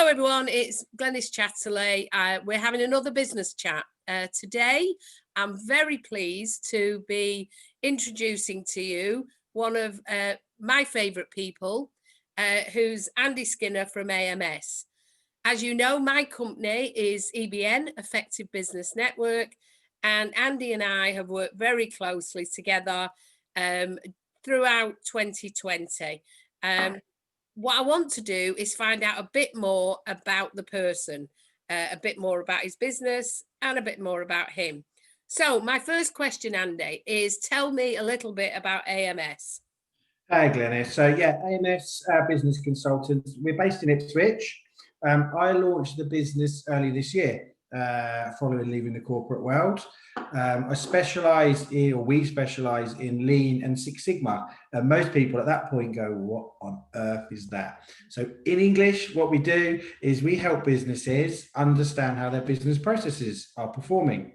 Hello everyone, it's Glenys Chatterley. We're having another business chat. Today, I'm very pleased to be introducing to you one of my favourite people, who's Andy Skinner from AMS. As you know, my company is EBN, Effective Business Network, and Andy and I have worked very closely together throughout 2020. What I want to do is find out a bit more about the person, a bit more about his business and a bit more about him. So my first question, Andy, is tell me a little bit about AMS. Hi, Glenys. So yeah, AMS Business Consultants. We're based in Ipswich. I launched the business early this year, following leaving the corporate world. We specialise in Lean and Six Sigma. And most people at that point go, what on earth is that? So in English, what we do is we help businesses understand how their business processes are performing.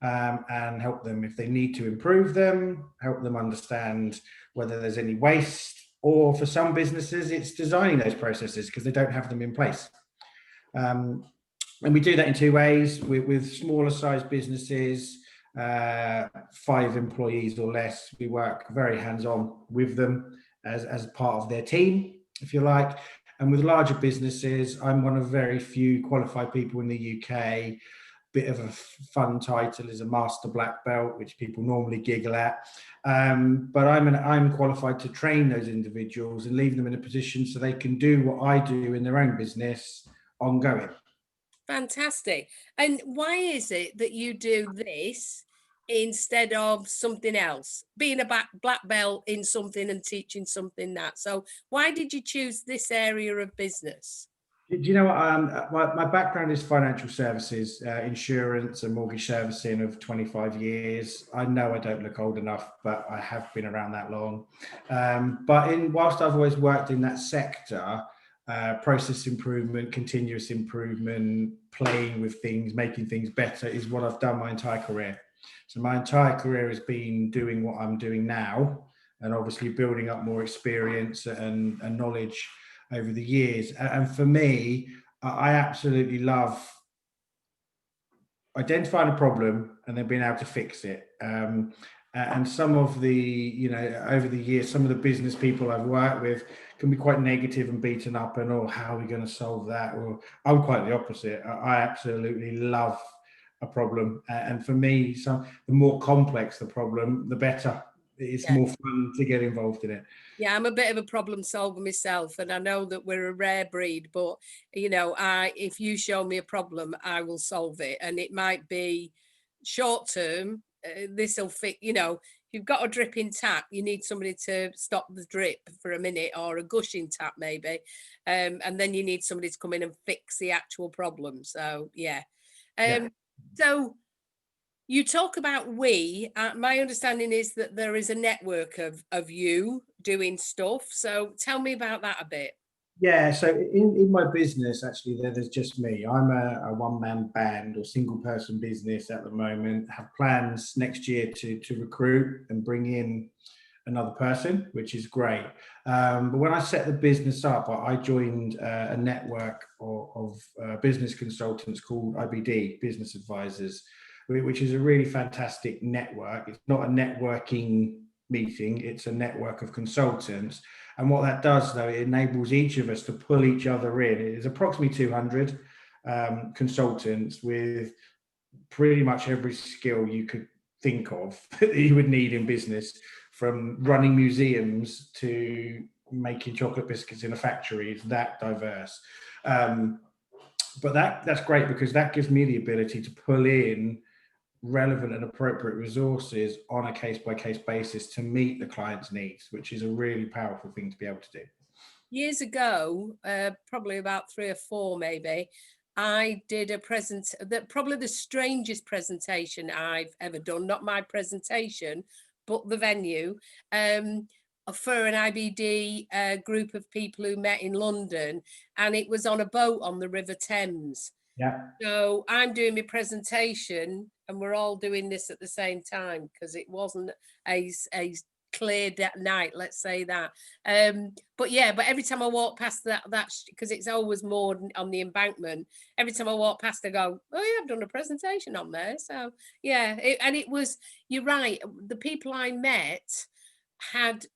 And help them if they need to improve them, help them understand whether there's any waste, or for some businesses, it's designing those processes because they don't have them in place. And we do that in two ways with smaller sized businesses, 5 employees or less. We work very hands-on with them as part of their team, if you like. And with larger businesses, I'm one of very few qualified people in the UK. Bit of a fun title is a master black belt, which people normally giggle at. But I'm qualified to train those individuals and leave them in a position so they can do what I do in their own business ongoing. Fantastic. And why is it that you do this instead of something else, being a black belt in something and teaching something that? So why did you choose this area of business? Do you know what? My background is financial services, insurance and mortgage servicing of 25 years. I know I don't look old enough, but I have been around that long. But whilst I've always worked in that sector, process improvement, continuous improvement, playing with things, making things better is what I've done my entire career. So my entire career has been doing what I'm doing now, and obviously building up more experience and knowledge over the years. And for me, I absolutely love identifying a problem and then being able to fix it. And some of the, over the years, some of the business people I've worked with can be quite negative and beaten up and, oh, how are we going to solve that? Or I'm quite the opposite. I absolutely love a problem. And for me, the more complex the problem, the better. It's more fun to get involved in it. Yeah, I'm a bit of a problem solver myself, and I know that we're a rare breed, but if you show me a problem, I will solve it. And it might be short term, this will fit, you've got a dripping tap, you need somebody to stop the drip for a minute, or a gushing tap maybe, and then you need somebody to come in and fix the actual problem. So so you talk about we. My understanding is that there is a network of you doing stuff. So tell me about that a bit. Yeah, so in my business, actually, there's just me. I'm a one-man band or single-person business at the moment. Have plans next year to recruit and bring in another person, which is great. But when I set the business up, I joined a network of business consultants called IBD, Business Advisors, which is a really fantastic network. It's not a networking meeting, it's a network of consultants. And what that does, though, it enables each of us to pull each other in. It is approximately 200 consultants with pretty much every skill you could think of that you would need in business, from running museums to making chocolate biscuits in a factory. It's that diverse. But that's great because that gives me the ability to pull in relevant and appropriate resources on a case-by-case basis to meet the client's needs, which is a really powerful thing to be able to do. Years ago, probably about 3 or 4 maybe, I did a probably the strangest presentation I've ever done, not my presentation, but the venue, for an IBD group of people who met in London, and it was on a boat on the River Thames. Yeah. So I'm doing my presentation and we're all doing this at the same time, because it wasn't a clear night, let's say that. But every time I walk past that because it's always more on the embankment, every time I walk past I go, oh yeah, I've done a presentation on there. So yeah, and it was, you're right, the people I met had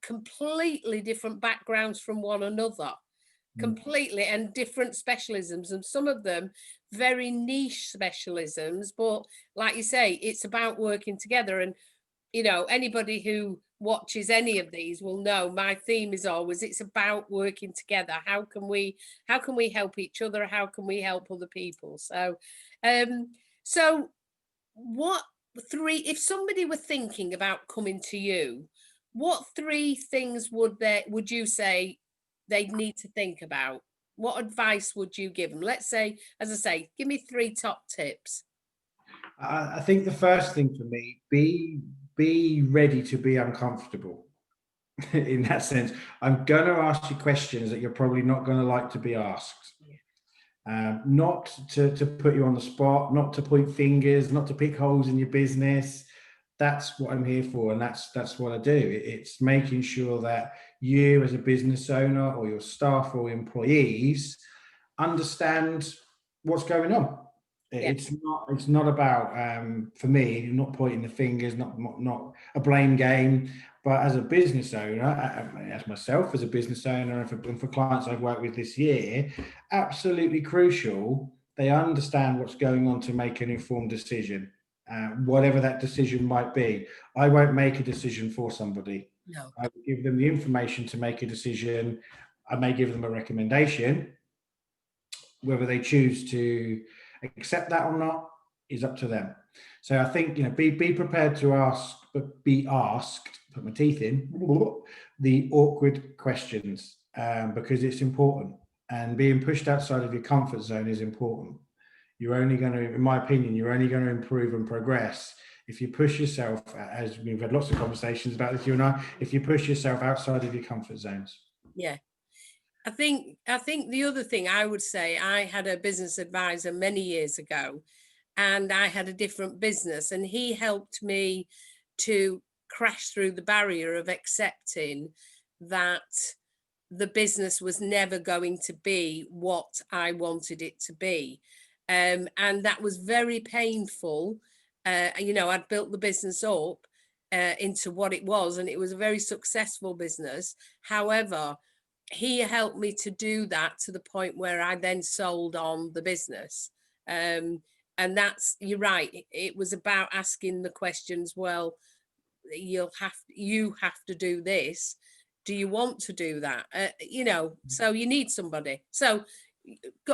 completely different backgrounds from one another, completely, and different specialisms, and some of them very niche specialisms, but like you say, it's about working together. And anybody who watches any of these will know my theme is always, it's about working together. How can we help each other? How can we help other people? So so what three, if somebody were thinking about coming to you, what three things would you say they'd need to think about? What advice would you give them? Let's say, as I say, give me three top tips. I think the first thing for me, be ready to be uncomfortable. In that sense, I'm going to ask you questions that you're probably not going to like to be asked. Not to put you on the spot, not to point fingers, not to pick holes in your business. That's what I'm here for, and that's what I do. It's making sure that you, as a business owner, or your staff or employees, understand what's going on. Yeah. It's not about for me, not pointing the fingers, not a blame game. But as a business owner, as myself as a business owner, and for clients I've worked with this year, absolutely crucial they understand what's going on to make an informed decision, whatever that decision might be. I won't make a decision for somebody. No. I will give them the information to make a decision. I may give them a recommendation. Whether they choose to accept that or not is up to them. So I think, be prepared to ask, but be asked, put my teeth in, the awkward questions, because it's important. And being pushed outside of your comfort zone is important. You're only going to, in my opinion, you're only going to improve and progress if you push yourself, as we've had lots of conversations about this, you and I, if you push yourself outside of your comfort zones. Yeah. I think the other thing I would say, I had a business advisor many years ago, and I had a different business, and he helped me to crash through the barrier of accepting that the business was never going to be what I wanted it to be. And that was very painful. I'd built the business up into what it was, and it was a very successful business. However, he helped me to do that to the point where I then sold on the business. And you're right, it was about asking the questions, well, you have to do this. Do you want to do that? So you need somebody. So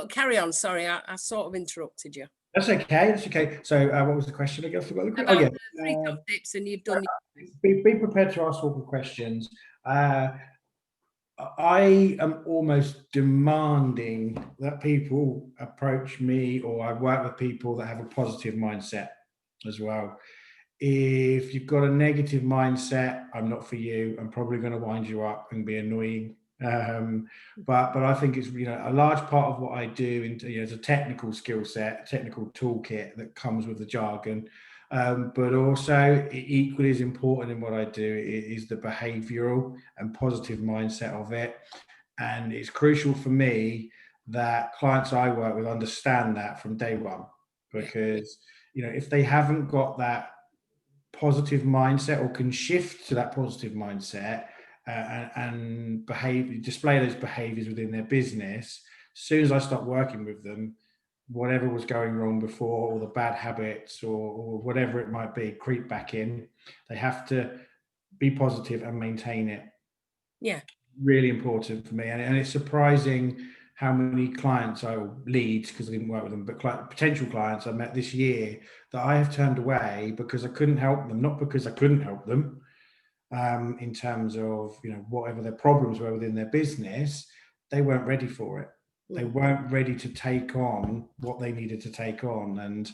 carry on. Sorry, I sort of interrupted you. That's okay. That's okay. So, what was the question again? I forgot the question. About the three top tips, and you've done. Be prepared to ask awkward questions. I am almost demanding that people approach me, or I work with people that have a positive mindset as well. If you've got a negative mindset, I'm not for you. I'm probably going to wind you up and be annoying. But I think it's a large part of what I do. It's a technical skill set, a technical toolkit that comes with the jargon. But also equally as important in what I do is the behavioral and positive mindset of it. And it's crucial for me that clients I work with understand that from day one, because if they haven't got that positive mindset, or can shift to that positive mindset, and display those behaviors within their business, as soon as I start working with them, whatever was going wrong before, or the bad habits, or whatever it might be, creep back in. They have to be positive and maintain it. Yeah. Really important for me. And it's surprising how many clients leads, because I didn't work with them, but potential clients I met this year that I have turned away because I couldn't help them, not because I couldn't help them, in terms of, whatever their problems were within their business, they weren't ready for it. They weren't ready to take on what they needed to take on. And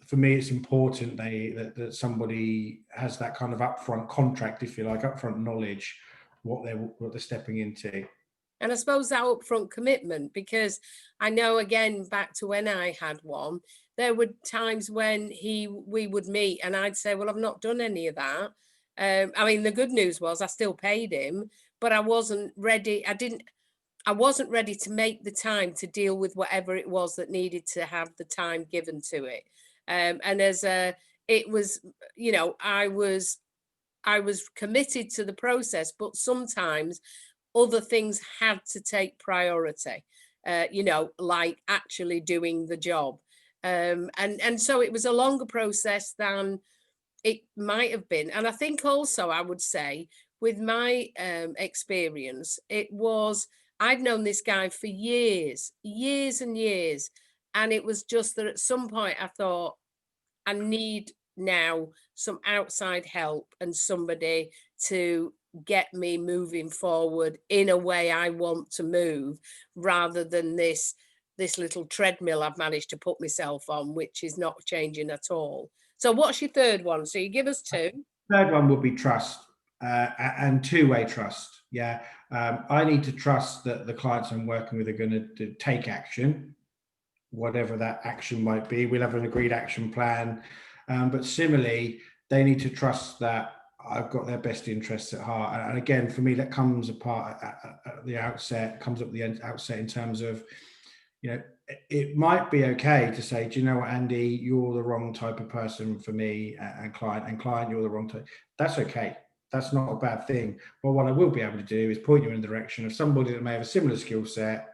for me, it's important that somebody has that kind of upfront contract, if you like, upfront knowledge, what they're stepping into. And I suppose that upfront commitment, because I know, again, back to when I had one, there were times when we would meet and I'd say, well, I've not done any of that. I mean, the good news was I still paid him, but I wasn't ready. I wasn't ready to make the time to deal with whatever it was that needed to have the time given to it. And it was, I was committed to the process, but sometimes other things had to take priority, like actually doing the job. And so it was a longer process than it might have been. And I think also I would say with my experience, it was, I've known this guy for years, years and years. And it was just that at some point I thought, I need now some outside help and somebody to get me moving forward in a way I want to move, rather than this little treadmill I've managed to put myself on, which is not changing at all. So what's your third one? So you give us two. Third one would be trust, and two-way trust. Yeah, I need to trust that the clients I'm working with are going to take action, whatever that action might be. We'll have an agreed action plan, but similarly, they need to trust that I've got their best interests at heart. And again, for me, that comes apart at the outset, comes up at the outset in terms of, it might be okay to say, do you know what, Andy, you're the wrong type of person for me, and client, you're the wrong type. That's okay. That's not a bad thing. But what I will be able to do is point you in the direction of somebody that may have a similar skill set,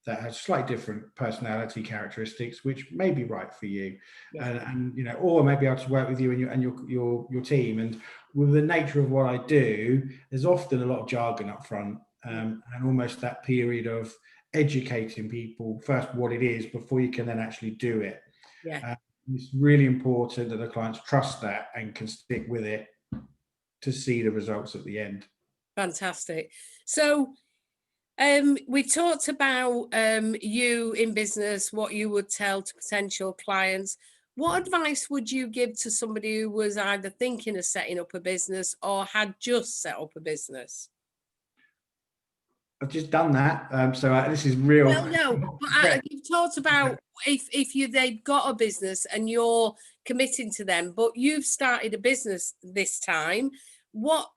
that has slightly different personality characteristics, which may be right for you. Yeah. And or maybe I'll just work with you and your team. And with the nature of what I do, there's often a lot of jargon up front, and almost that period of educating people first what it is before you can then actually do it. Yeah. It's really important that the clients trust that and can stick with it to see the results at the end. Fantastic. So we've talked about you in business, what you would tell to potential clients. What advice would you give to somebody who was either thinking of setting up a business or had just set up a business? I've just done that, so this is real. Well, no, but you've talked about if they've got a business and you're committing to them, but you've started a business this time. What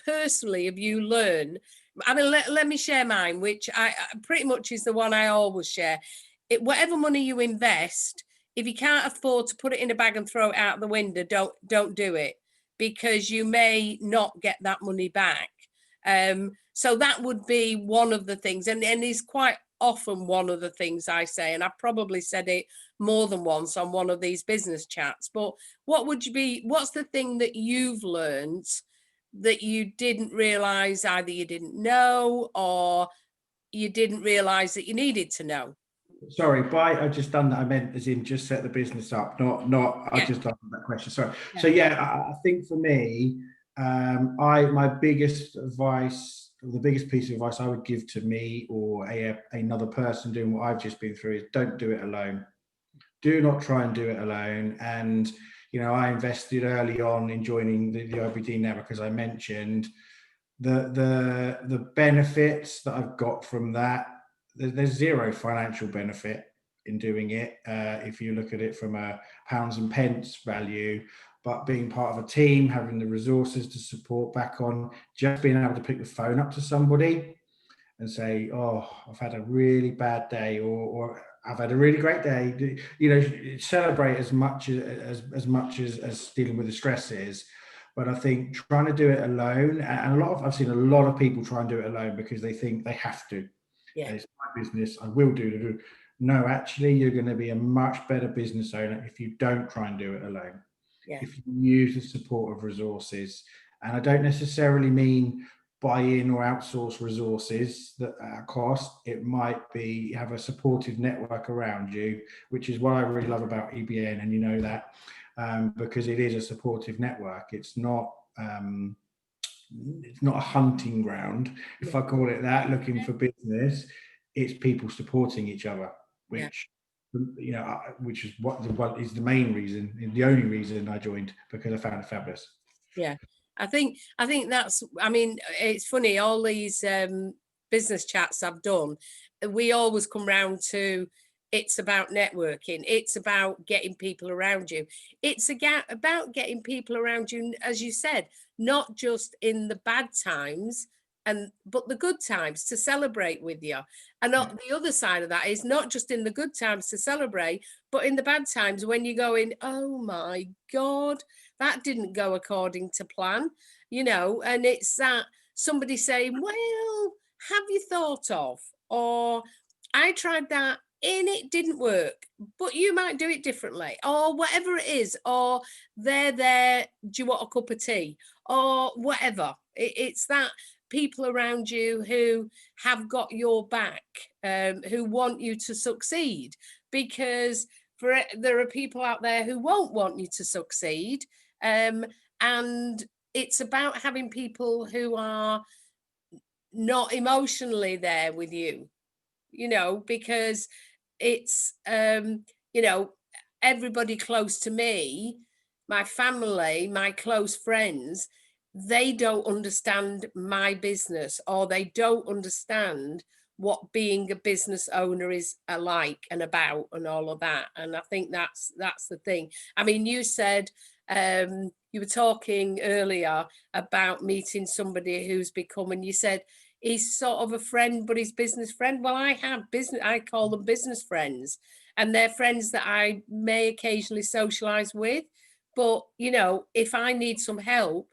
personally have you learned? I mean, let me share mine, which I pretty much is the one I always share. Whatever money you invest, if you can't afford to put it in a bag and throw it out the window, don't do it, because you may not get that money back. So that would be one of the things, and is quite often one of the things I say, and I've probably said it more than once on one of these business chats. But what's the thing that you've learned that you didn't realize, either you didn't know or you didn't realize that you needed to know? Sorry, I've just done that. I meant as in just set the business up, not I just answered that question. Sorry. Yeah. So I think for me, my biggest advice, the biggest piece of advice I would give to me or another person doing what I've just been through is don't do it alone. Do not try and do it alone. And I invested early on in joining the IBD network, as I mentioned. The benefits that I've got from that, there's zero financial benefit in doing it if you look at it from a pounds and pence value. But being part of a team, having the resources to support back on, just being able to pick the phone up to somebody and say, oh, I've had a really bad day, or I've had a really great day. Celebrate as much as dealing with the stress is. But I think trying to do it alone, and I've seen a lot of people try and do it alone because they think they have to. Yeah. It's my business, I will do it. No, actually, you're going to be a much better business owner if you don't try and do it alone. Yeah. If you use the support of resources. And I don't necessarily mean buy in or outsource resources that cost. It might be have a supportive network around you, which is what I really love about EBN, and you know that, because it is a supportive network. It's not a hunting ground, if I call it that, looking for business. It's people supporting each other, which which is what is the main reason, the only reason I joined, because I found it fabulous. Yeah, I think that's, I mean, it's funny, all these business chats I've done, we always come round to It's about networking. It's about getting people around you. It's about getting people around you, as you said, not just in the bad times, but the good times to celebrate with you. And the other side of that is not just in the good times to celebrate, but in the bad times when you're going, oh my God, that didn't go according to plan, and it's that somebody saying, well, have you thought of, or I tried that and it didn't work, but you might do it differently, or whatever it is, or they're there, do you want a cup of tea, or whatever. It's that people around you who have got your back, who want you to succeed, because there are people out there who won't want you to succeed. And it's about having people who are not emotionally there with you, because it's, everybody close to me, my family, my close friends, they don't understand my business, or they don't understand what being a business owner is like and about and all of that. And I think that's the thing. I mean, you said, you were talking earlier about meeting somebody who's become, and you said he's sort of a friend, but he's business friend. Well, I call them business friends, and they're friends that I may occasionally socialize with. But, if I need some help,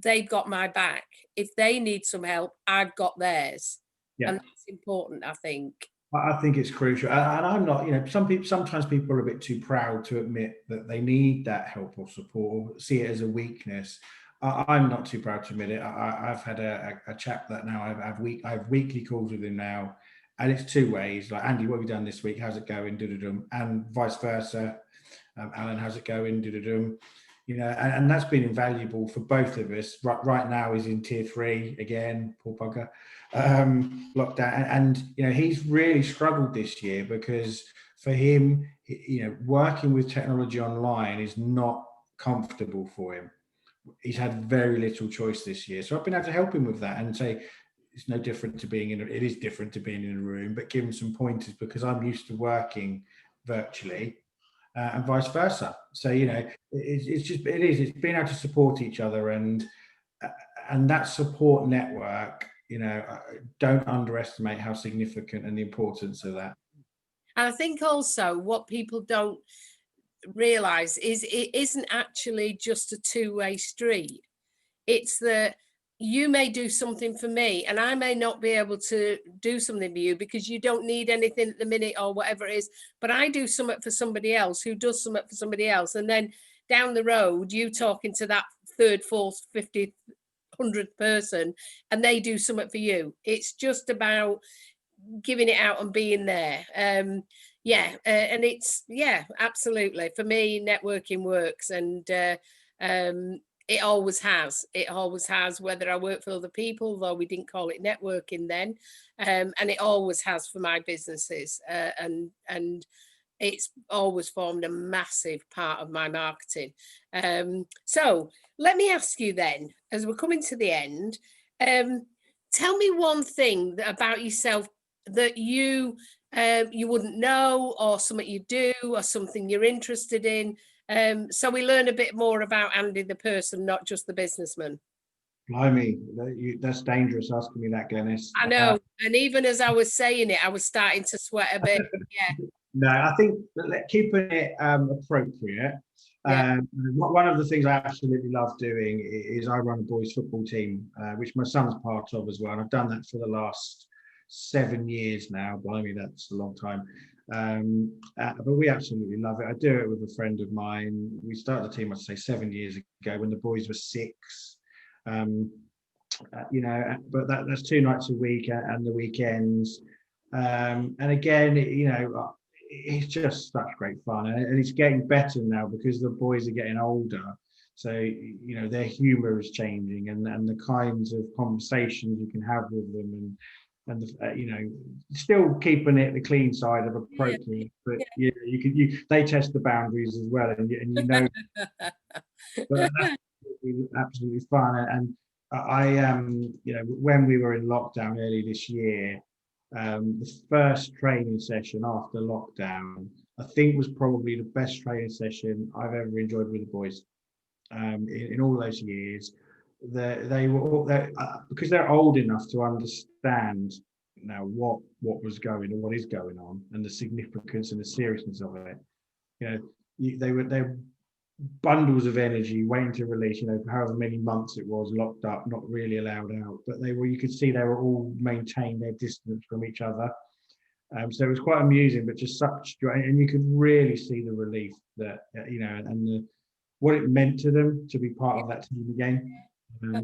they've got my back. If they need some help, I've got theirs. Yeah. And that's important, I think. I think it's crucial, and I'm not. Sometimes people are a bit too proud to admit that they need that help or support, or see it as a weakness. I'm not too proud to admit it. I've had a chap that now I have weekly calls with him now, and it's two ways. Like, Andy, what have you done this week? How's it going? And vice versa. Alan, how's it going? And that's been invaluable for both of us. Right now, he's in tier 3 again, poor bugger, lockdown, and he's really struggled this year, because for him, working with technology online is not comfortable for him. He's had very little choice this year, so I've been able to help him with that and say it's no different to being it is different to being in a room, but give him some pointers, because I'm used to working virtually. And vice versa. So it's being able to support each other, and that support network. Don't underestimate how significant and the importance of that. And I think also what people don't realize is it isn't actually just a two-way street. It's that you may do something for me and I may not be able to do something for you because you don't need anything at the minute or whatever it is, but I do something for somebody else who does something for somebody else. And then down the road, you talking to that third, fourth, 50th, 100th person, and they do something for you. It's just about giving it out and being there. And it's, absolutely. For me, networking works, and it always has, whether I work for other people, though we didn't call it networking then. And it always has for my businesses. And it's always formed a massive part of my marketing. So let me ask you then, as we're coming to the end, tell me one thing about yourself that you wouldn't know, or something you do, or something you're interested in. So we learn a bit more about Andy the person, not just the businessman. Blimey, that's dangerous asking me that, Glenys. I know, and even as I was saying it, I was starting to sweat a bit. Yeah. No, I think keeping it appropriate. Yeah. One of the things I absolutely love doing is I run a boys' football team, which my son's part of as well. And I've done that for the last 7 years now. Blimey, that's a long time. But we absolutely love it. I do it with a friend of mine. We started the team, I'd say 7 years ago, when the boys were 6. But that's 2 nights a week and the weekends. And again, it's just such great fun, and it's getting better now because the boys are getting older. So their humour is changing, and the kinds of conversations you can have with them, and still keeping it the clean side of appropriate. But they test the boundaries as well, and but that's absolutely fun. And I when we were in lockdown early this year, The first training session after lockdown, I think, was probably the best training session I've ever enjoyed with the boys. In all those years, they were all, because they're old enough to understand now what was going on, what is going on, and the significance and the seriousness of it. You know, they were bundles of energy waiting to release. You know, however many months it was locked up, not really allowed out, but they were. You could see they were all maintained their distance from each other. So it was quite amusing, but just such joy, and you could really see the relief that and what it meant to them to be part of that team again.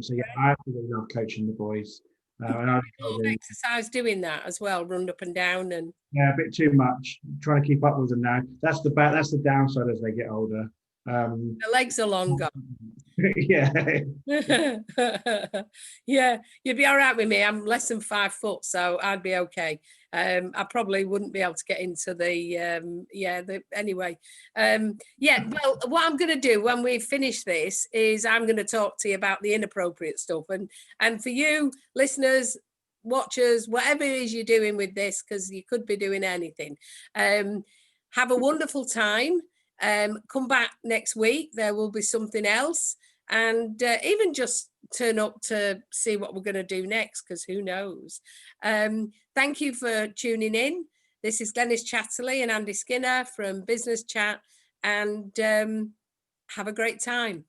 So yeah, I absolutely love coaching the boys, and I exercise doing that as well, run up and down, and yeah, a bit too much. Trying to keep up with them now. That's the downside as they get older. the legs are longer. Yeah. Yeah, you'd be all right with me. I'm less than 5 foot, so I'd be okay. I probably wouldn't be able to get into anyway. Well, what I'm going to do when we finish this is I'm going to talk to you about the inappropriate stuff, and for you listeners, watchers, whatever it is you're doing with this, because you could be doing anything, have a wonderful time. Come back next week, there will be something else, and even just turn up to see what we're going to do next, because who knows. Thank you for tuning in. This is Glenys Chatterley and Andy Skinner from Business Chat, and have a great time.